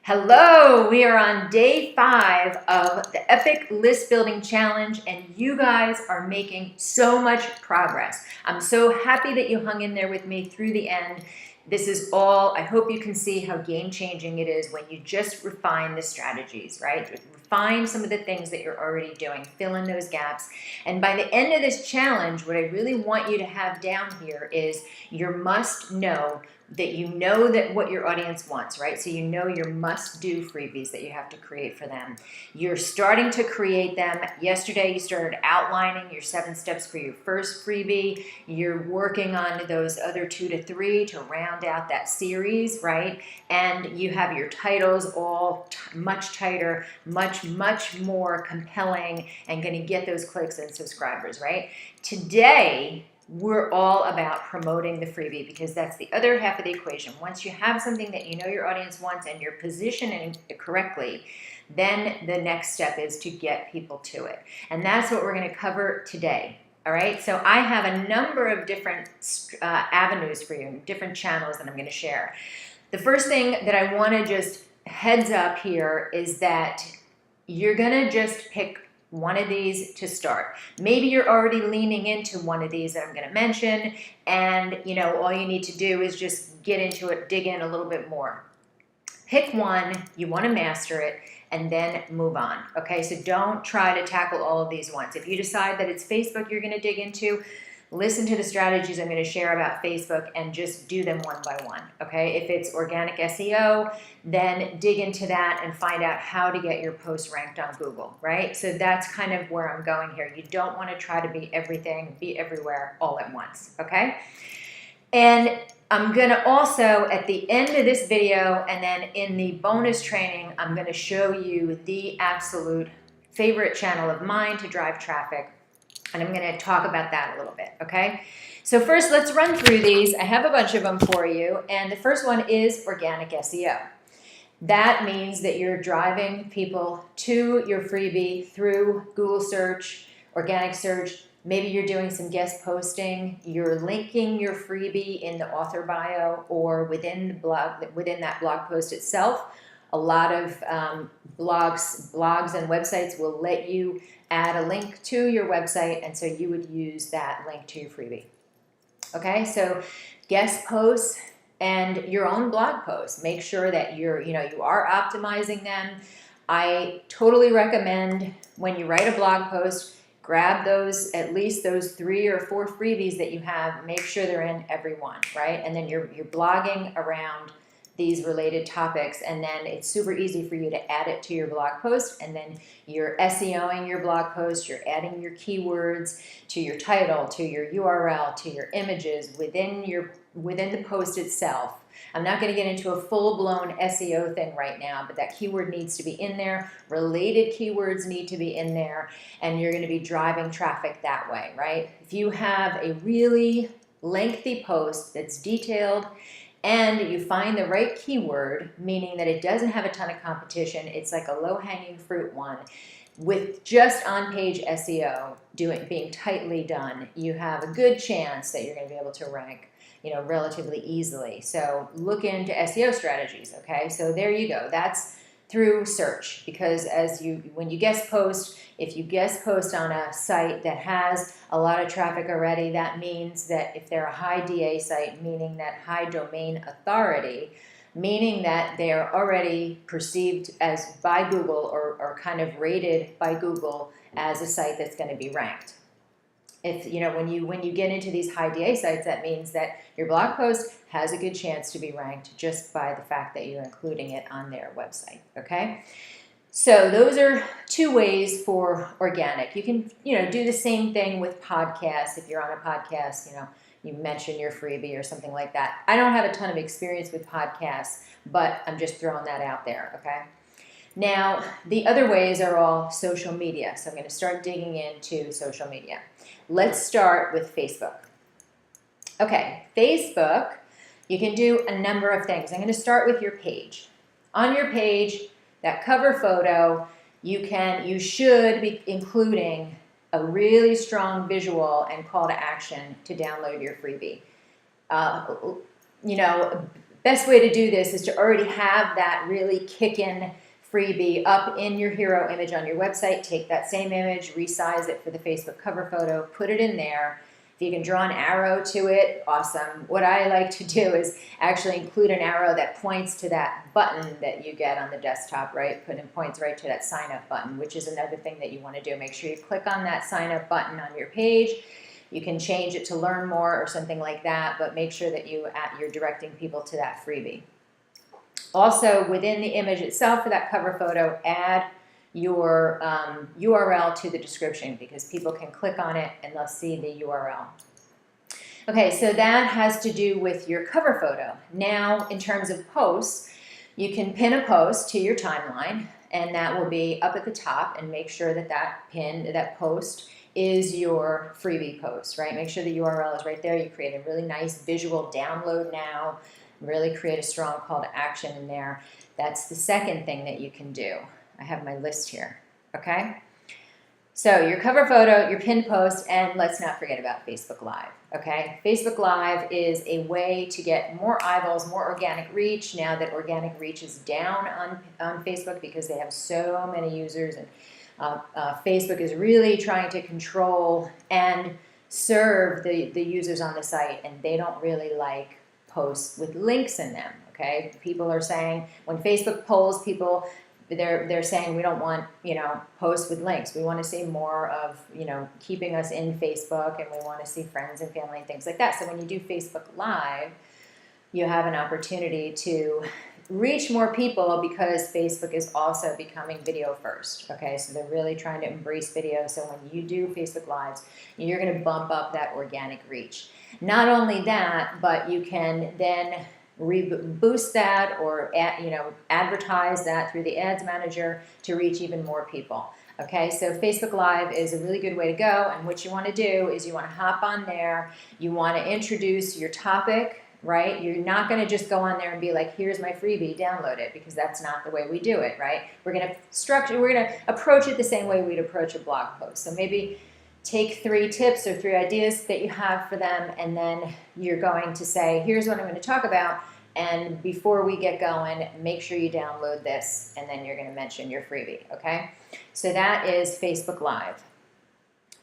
Hello, we are on day 5 of the Epic List Building Challenge, and you guys are making so much progress. I'm so happy that you hung in there with me through the end. This is all, I hope you can see how game-changing it is when you just refine the strategies, right? Refine some of the things that you're already doing, fill in those gaps. And by the end of this challenge, what I really want you to have down here is your must know, that you know that what your audience wants, right? So you know your must-do freebies that you have to create for them. You're starting to create them. Yesterday you started outlining your 7 steps for your first freebie. You're working on those other 2 to 3 to round out that series, right? And you have your titles all much tighter, much more compelling, and going to get those clicks and subscribers, right? Today, we're all about promoting the freebie because that's the other half of the equation. Once you have something that you know your audience wants and you're positioning it correctly, then the next step is to get people to it. And that's what we're going to cover today. All right, so I have a number of different avenues for you, different channels that I'm going to share. The first thing that I want to just heads up here is that you're going to just pick one of these to start. Maybe you're already leaning into one of these that I'm going to mention, and all you need to do is just get into it, dig in a little bit more. Pick one, you want to master it, and then move on. Okay, so don't try to tackle all of these once. If you decide that it's Facebook you're going to dig into, listen to the strategies I'm going to share about Facebook and just do them one by one, okay? If it's organic SEO, then dig into that and find out how to get your post ranked on Google, right? So that's kind of where I'm going here. You don't want to try to be everything, be everywhere all at once, okay? And I'm going to also, at the end of this video and then in the bonus training, I'm going to show you the absolute favorite channel of mine to drive traffic. And I'm going to talk about that a little bit, okay? So first, let's run through these. I have a bunch of them for you. And the first one is organic SEO. That means that you're driving people to your freebie through Google search, organic search. Maybe you're doing some guest posting. You're linking your freebie in the author bio or within the blog, within that blog post itself. A lot of blogs and websites will let you add a link to your website, and so you would use that link to your freebie. Okay, so guest posts and your own blog posts. Make sure that you are optimizing them. I totally recommend when you write a blog post, grab at least those 3 or 4 freebies that you have. Make sure they're in every one, right? And then you're blogging around these related topics, and then it's super easy for you to add it to your blog post, and then you're SEOing your blog post, you're adding your keywords to your title, to your URL, to your images within the post itself. I'm not going to get into a full-blown SEO thing right now, but that keyword needs to be in there, related keywords need to be in there, and you're going to be driving traffic that way, right? If you have a really lengthy post that's detailed and you find the right keyword, meaning that it doesn't have a ton of competition, it's like a low-hanging fruit one, with just on-page SEO being tightly done, you have a good chance that you're going to be able to rank relatively easily. So look into SEO strategies, okay? So there you go. That's through search, because when you guest post, if you guest post on a site that has a lot of traffic already, that means that if they're a high DA site, meaning that high domain authority, meaning that they're already perceived as by Google or kind of rated by Google as a site that's going to be ranked. If when you get into these high DA sites, that means that your blog post has a good chance to be ranked just by the fact that you're including it on their website, okay? So those are 2 ways for organic. You can, do the same thing with podcasts. If you're on a podcast, you mention your freebie or something like that. I don't have a ton of experience with podcasts, but I'm just throwing that out there, okay? Now, the other ways are all social media. So I'm going to start digging into social media. Let's start with Facebook. Okay, Facebook, you can do a number of things. I'm going to start with your page. On your page, that cover photo, you should be including a really strong visual and call to action to download your freebie. best way to do this is to already have that really kick-in freebie up in your hero image on your website. Take that same image, resize it for the Facebook cover photo, put it in there. If you can draw an arrow to it, awesome. What I like to do is actually include an arrow that points to that button that you get on the desktop, right? Points right to that sign up button, which is another thing that you want to do. Make sure you click on that sign up button on your page. You can change it to learn more or something like that, but make sure that you're directing people to that freebie. Also, within the image itself for that cover photo, add your URL to the description, because people can click on it and they'll see the URL. Okay, so that has to do with your cover photo. Now, in terms of posts, you can pin a post to your timeline, and that will be up at the top, and make sure that that post is your freebie post, right? Make sure the URL is right there. You create a really nice visual download now, really create a strong call to action in there. That's the second thing that you can do. I have my list here, okay? So your cover photo, your pinned post, and let's not forget about Facebook Live, okay? Facebook Live is a way to get more eyeballs, more organic reach, now that organic reach is down on Facebook because they have so many users, and Facebook is really trying to control and serve the users on the site, and they don't really like posts with links in them, okay? People are saying, when Facebook polls people, they're saying we don't want, posts with links. We want to see more of, keeping us in Facebook, and we want to see friends and family and things like that. So when you do Facebook Live, you have an opportunity to reach more people, because Facebook is also becoming video first, okay? So they're really trying to embrace video. So when you do Facebook Lives, you're going to bump up that organic reach. Not only that, but you can then boost that, or advertise that through the ads manager to reach even more people. Okay, so Facebook Live is a really good way to go, and what you want to do is you want to hop on there, you want to introduce your topic, right? You're not going to just go on there and be like, here's my freebie, download it, because that's not the way we do it, right? We're going to approach it the same way we'd approach a blog post. So maybe take 3 tips or 3 ideas that you have for them, and then you're going to say, here's what I'm going to talk about, and before we get going, make sure you download this, and then you're going to mention your freebie, okay? So that is Facebook Live.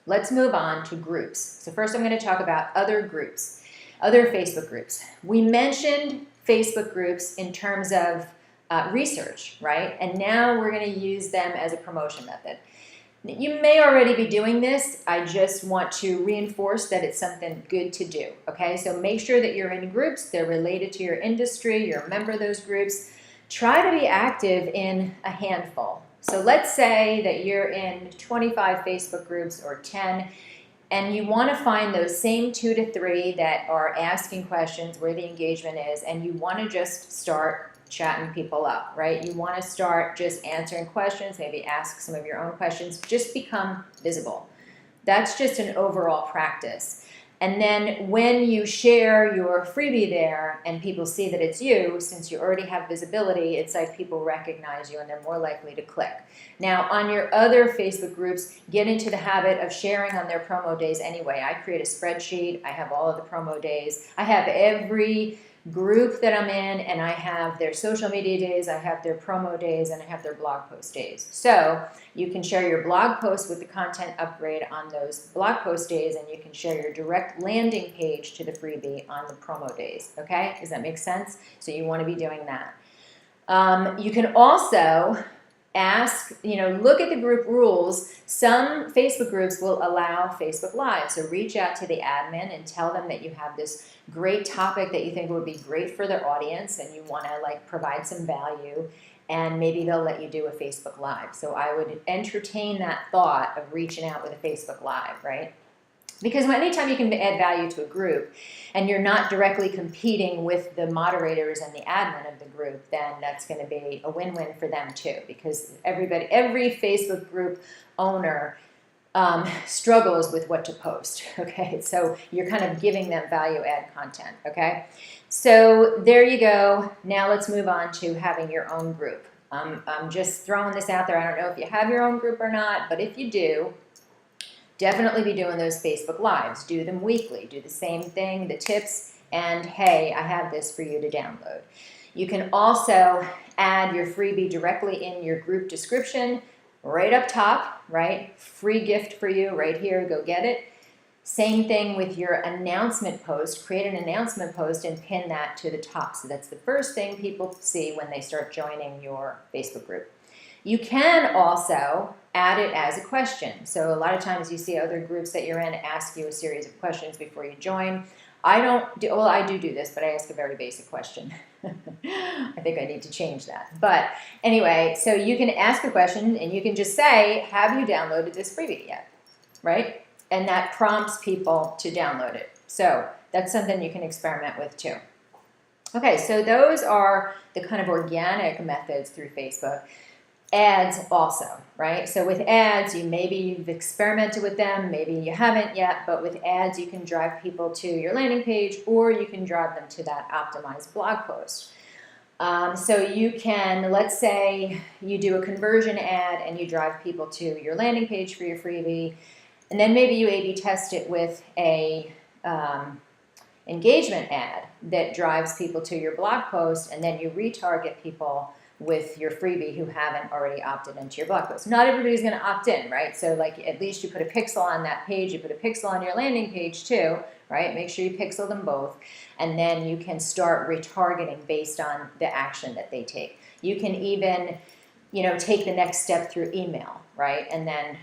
Let's move on to groups. So first I'm going to talk about other groups, other Facebook groups. We mentioned Facebook groups in terms of research, right? And now we're going to use them as a promotion method. You may already be doing this. I just want to reinforce that it's something good to do, okay? So make sure that you're in groups, they're related to your industry, you're a member of those groups. Try to be active in a handful. So let's say that you're in 25 Facebook groups or 10, and you want to find those same 2 to 3 that are asking questions, where the engagement is, and you want to just start chatting people up, right? You want to start just answering questions, maybe ask some of your own questions, just become visible. That's just an overall practice. And then when you share your freebie there and people see that it's you, since you already have visibility, it's like people recognize you and they're more likely to click. Now, on your other Facebook groups, get into the habit of sharing on their promo days anyway. I create a spreadsheet. I have all of the promo days. I have every group that I'm in, and I have their social media days, I have their promo days, and I have their blog post days. So you can share your blog post with the content upgrade on those blog post days, and you can share your direct landing page to the freebie on the promo days. Okay, does that make sense? So you want to be doing that. You can also ask, look at the group rules. Some Facebook groups will allow Facebook Live. So reach out to the admin and tell them that you have this great topic that you think would be great for their audience, and you want to provide some value, and maybe they'll let you do a Facebook Live. So I would entertain that thought of reaching out with a Facebook Live, right? Because anytime you can add value to a group and you're not directly competing with the moderators and the admin of the group, then that's going to be a win-win for them too, because every Facebook group owner struggles with what to post, okay? So you're kind of giving them value-add content, okay? So there you go. Now let's move on to having your own group. I'm just throwing this out there. I don't know if you have your own group or not, but if you do, definitely be doing those Facebook Lives. Do them weekly. Do the same thing, the tips and hey, I have this for you to download. You can also add your freebie directly in your group description, right up top, right? Free gift for you right here, go get it. Same thing with your announcement post. Create an announcement post and pin that to the top. So that's the first thing people see when they start joining your Facebook group. You can also add it as a question. So a lot of times you see other groups that you're in ask you a series of questions before you join. I don't do, well, I do this, but I ask a very basic question. I think I need to change that. But anyway, so you can ask a question and you can just say, have you downloaded this freebie yet? Right? And that prompts people to download it. So that's something you can experiment with too. Okay, so those are the kind of organic methods through Facebook. Ads also, right? So with ads, maybe you've experimented with them, maybe you haven't yet, but with ads, you can drive people to your landing page or you can drive them to that optimized blog post. So you can, let's say you do a conversion ad and you drive people to your landing page for your freebie, and then maybe you A/B test it with a engagement ad that drives people to your blog post, and then you retarget people with your freebie who haven't already opted into your blog post. Not everybody's going to opt in, right? So like at least you put a pixel on that page, you put a pixel on your landing page too, right? Make sure you pixel them both, and then you can start retargeting based on the action that they take. You can even, take the next step through email, right? And then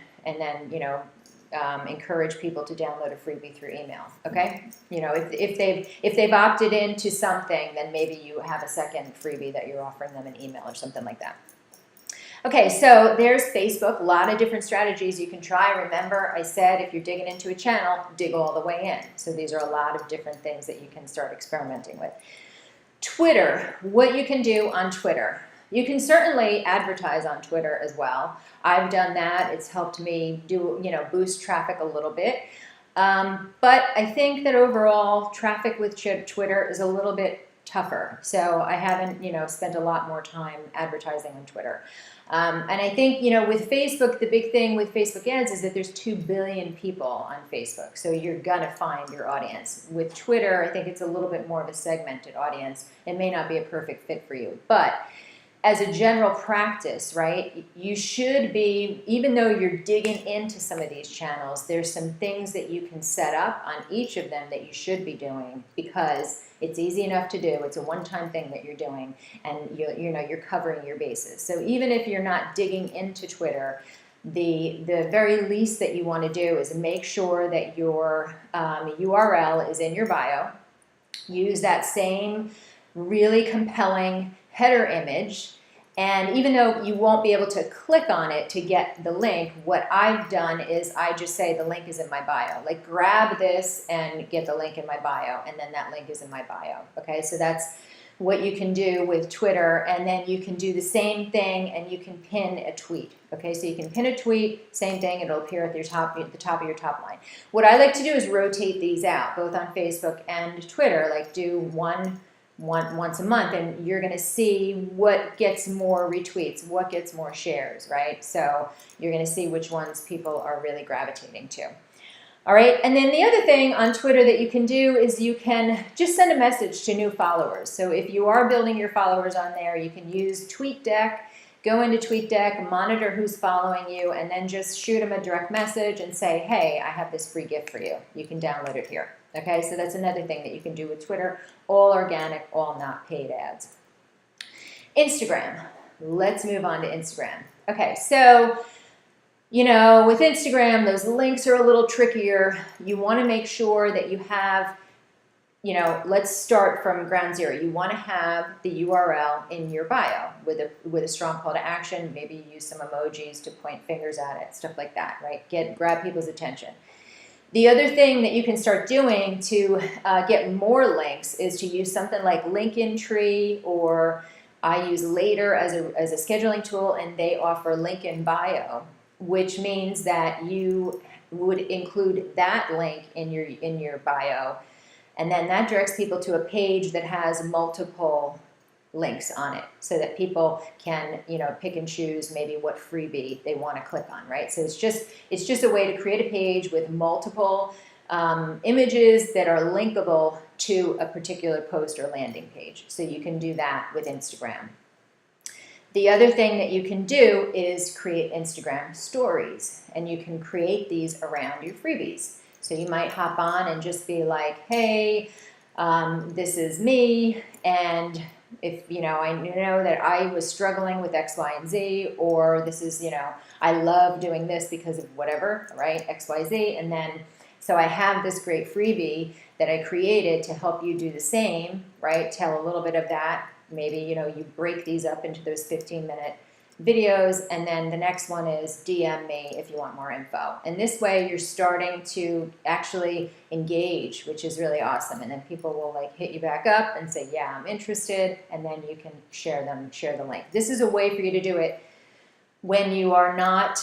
encourage people to download a freebie through email. Okay, if they've opted into something, then maybe you have a second freebie that you're offering them an email or something like that. Okay, so there's Facebook. A lot of different strategies you can try. Remember, I said if you're digging into a channel, dig all the way in. So these are a lot of different things that you can start experimenting with. Twitter, what you can do on Twitter. You can certainly advertise on Twitter as well. I've done that. It's helped me boost traffic a little bit. But I think that overall traffic with Twitter is a little bit tougher. So I haven't, spent a lot more time advertising on Twitter. And I think, with Facebook, the big thing with Facebook ads is that there's 2 billion people on Facebook. So you're going to find your audience. With Twitter, I think it's a little bit more of a segmented audience. It may not be a perfect fit for you. But as a general practice, right, you should be, even though you're digging into some of these channels, there's some things that you can set up on each of them that you should be doing because it's easy enough to do. It's a one-time thing that you're doing, and you're covering your bases. So even if you're not digging into Twitter, the very least that you want to do is make sure that your URL is in your bio. Use that same really compelling header image, and even though you won't be able to click on it to get the link, what I've done is I just say the link is in my bio. Like grab this and get the link in my bio, and then that link is in my bio. Okay, so that's what you can do with Twitter, and then you can do the same thing and you can pin a tweet. Okay, so you can pin a tweet, same thing, it'll appear at the top of your top line. What I like to do is rotate these out, both on Facebook and Twitter, like do one once a month, and you're going to see what gets more retweets, what gets more shares, right? So you're going to see which ones people are really gravitating to. All right, and then the other thing on Twitter that you can do is you can just send a message to new followers. So if you are building your followers on there, you can use TweetDeck, go into TweetDeck, monitor who's following you, and then just shoot them a direct message and say, hey, I have this free gift for you. You can download it here. Okay, so that's another thing that you can do with Twitter, all organic, all not paid ads. Instagram, let's move on to Instagram. Okay, so, with Instagram, those links are a little trickier. You want to make sure that you have, let's start from ground zero. You want to have the URL in your bio with a strong call to action. Maybe you use some emojis to point fingers at it, stuff like that, right? Grab people's attention. The other thing that you can start doing to get more links is to use something like Linktree, or I use Later as a scheduling tool, and they offer link in bio, which means that you would include that link in your bio, and then that directs people to a page that has multiple links on it, so that people can pick and choose maybe what freebie they want to click on, right? So it's just a way to create a page with multiple images that are linkable to a particular post or landing page. So you can do that with Instagram. The other thing that you can do is create Instagram stories, and you can create these around your freebies. So you might hop on and just be like, hey, this is me, and if, I know that I was struggling with X, Y, and Z, or this is, I love doing this because of whatever, right, X, Y, Z, and then, so I have this great freebie that I created to help you do the same, right, tell a little bit of that. Maybe, you break these up into those 15-minute videos, and then the next one is DM me if you want more info. And this way you're starting to actually engage, which is really awesome. And then people will like hit you back up and say, yeah, I'm interested, and then you can share the link. This is a way for you to do it when you are not,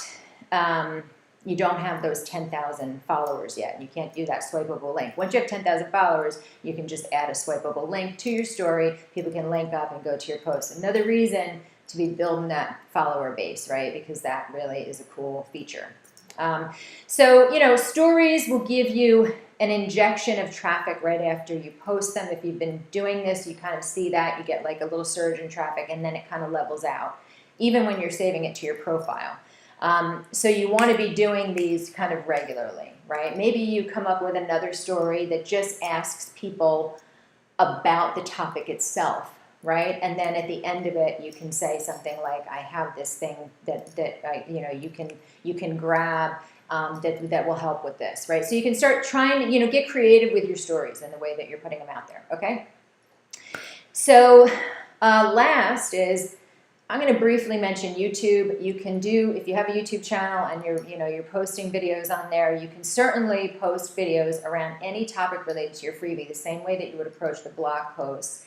you don't have those 10,000 followers yet. You can't do that swipeable link. Once you have 10,000 followers, you can just add a swipeable link to your story. People can link up and go to your post. Another reason to be building that follower base, right? Because that really is a cool feature. So, stories will give you an injection of traffic right after you post them. If you've been doing this, you kind of see that. You get like a little surge in traffic, and then it kind of levels out, even when you're saving it to your profile. So you want to be doing these kind of regularly, right? Maybe you come up with another story that just asks people about the topic itself, right? And then at the end of it, you can say something like, I have this thing that you can grab that will help with this, right? So you can start trying to, get creative with your stories and the way that you're putting them out there, okay? So last is, I'm going to briefly mention YouTube. You can do, if you have a YouTube channel and you're posting videos on there, you can certainly post videos around any topic related to your freebie, the same way that you would approach the blog posts.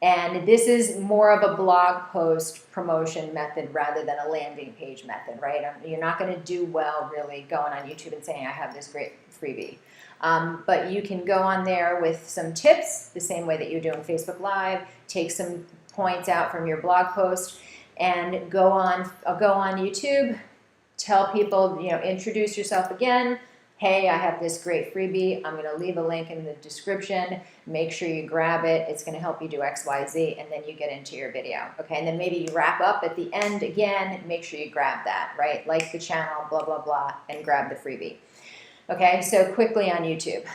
And this is more of a blog post promotion method rather than a landing page method, right? You're not going to do well really going on YouTube and saying, I have this great freebie. But you can go on there with some tips, the same way that you do on Facebook Live, take some points out from your blog post, and go on YouTube, tell people, introduce yourself again. Hey, I have this great freebie. I'm going to leave a link in the description. Make sure you grab it. It's going to help you do X, Y, Z, and then you get into your video. Okay, and then maybe you wrap up at the end again. Make sure you grab that, right? Like the channel, blah, blah, blah, and grab the freebie. Okay, so quickly on YouTube.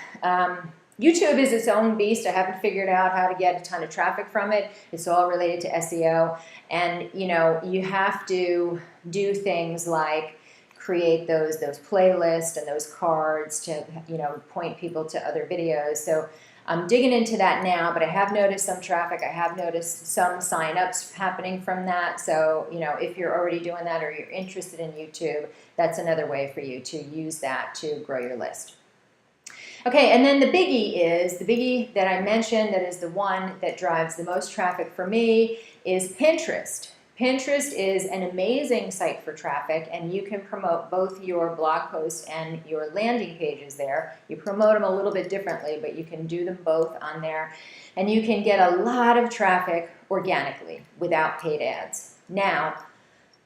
YouTube is its own beast. I haven't figured out how to get a ton of traffic from it. It's all related to SEO. And, you have to do things like create those playlists and those cards to, point people to other videos. So I'm digging into that now, but I have noticed some traffic. I have noticed some signups happening from that. So, if you're already doing that or you're interested in YouTube, that's another way for you to use that to grow your list. Okay, and then the biggie that I mentioned, that is the one that drives the most traffic for me, is Pinterest. Pinterest is an amazing site for traffic, and you can promote both your blog posts and your landing pages there. You promote them a little bit differently, but you can do them both on there, and you can get a lot of traffic organically without paid ads. Now,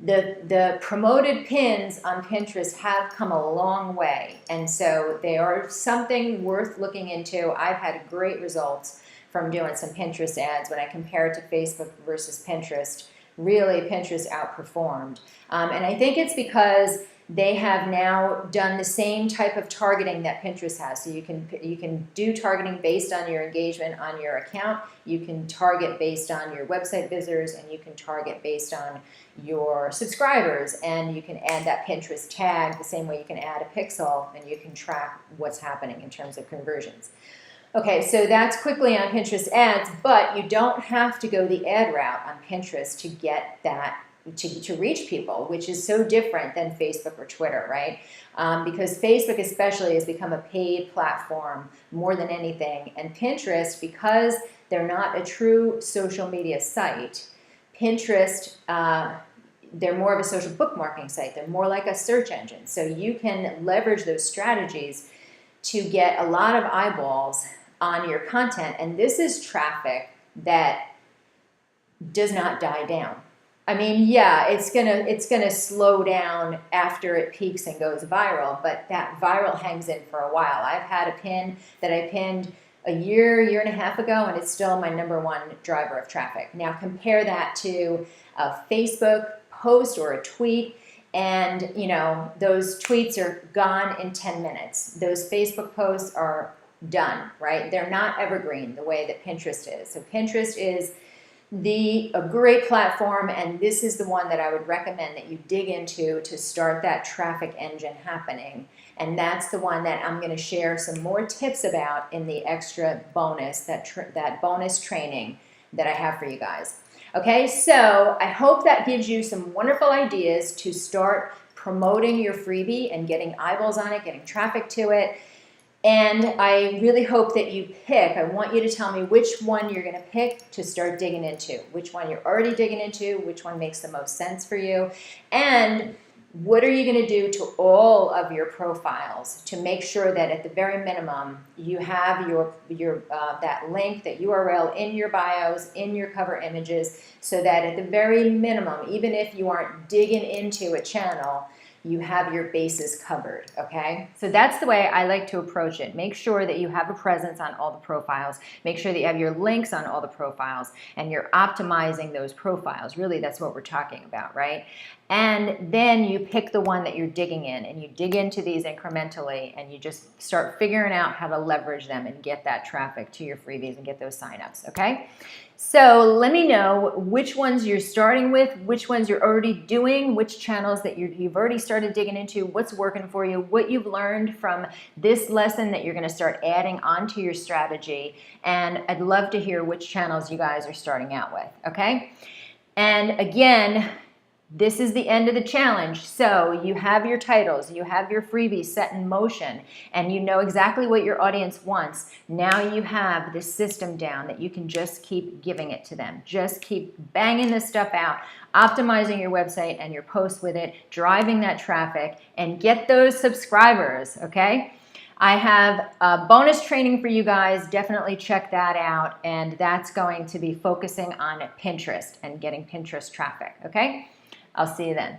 the promoted pins on Pinterest have come a long way, and so they are something worth looking into. I've had great results from doing some Pinterest ads when I compare it to Facebook versus Pinterest. Really, Pinterest outperformed. And I think it's because they have now done the same type of targeting that Pinterest has. So you can do targeting based on your engagement on your account. You can target based on your website visitors, and you can target based on your subscribers. And you can add that Pinterest tag the same way you can add a pixel, and you can track what's happening in terms of conversions. Okay, so that's quickly on Pinterest ads, but you don't have to go the ad route on Pinterest to get that, to reach people, which is so different than Facebook or Twitter, right? Because Facebook especially has become a paid platform more than anything, and Pinterest, because they're not a true social media site, Pinterest, they're more of a social bookmarking site. They're more like a search engine. So you can leverage those strategies to get a lot of eyeballs on your content, and this is traffic that does not die down. I mean, yeah, it's gonna slow down after it peaks and goes viral, but that viral hangs in for a while. I've had a pin that I pinned a year and a half ago, and it's still my #1 driver of traffic. Now compare that to a Facebook post or a tweet, and you know, those tweets are gone in 10 minutes. Those Facebook posts are done, right? They're not evergreen the way that Pinterest is. So Pinterest is a great platform, and this is the one that I would recommend that you dig into to start that traffic engine happening. And that's the one that I'm going to share some more tips about in the extra bonus, that bonus training that I have for you guys. Okay, so I hope that gives you some wonderful ideas to start promoting your freebie and getting eyeballs on it, getting traffic to it. And I really hope that you pick, I want you to tell me which one you're going to pick to start digging into, which one you're already digging into, which one makes the most sense for you, and what are you going to do to all of your profiles to make sure that at the very minimum you have that link, that URL in your bios, in your cover images, so that at the very minimum, even if you aren't digging into a channel, you have your bases covered, okay? So that's the way I like to approach it. Make sure that you have a presence on all the profiles. Make sure that you have your links on all the profiles, and you're optimizing those profiles. Really, that's what we're talking about, right? And then you pick the one that you're digging in, and you dig into these incrementally, and you just start figuring out how to leverage them and get that traffic to your freebies and get those signups, okay? So let me know which ones you're starting with, which ones you're already doing, which channels that you've already started digging into, what's working for you, what you've learned from this lesson that you're going to start adding onto your strategy. And I'd love to hear which channels you guys are starting out with, okay? And again, this is the end of the challenge. So you have your titles, you have your freebies set in motion, and you know exactly what your audience wants. Now you have the system down that you can just keep giving it to them. Just keep banging this stuff out, optimizing your website and your posts with it, driving that traffic, and get those subscribers, okay? I have a bonus training for you guys. Definitely check that out. And that's going to be focusing on Pinterest and getting Pinterest traffic, okay? I'll see you then.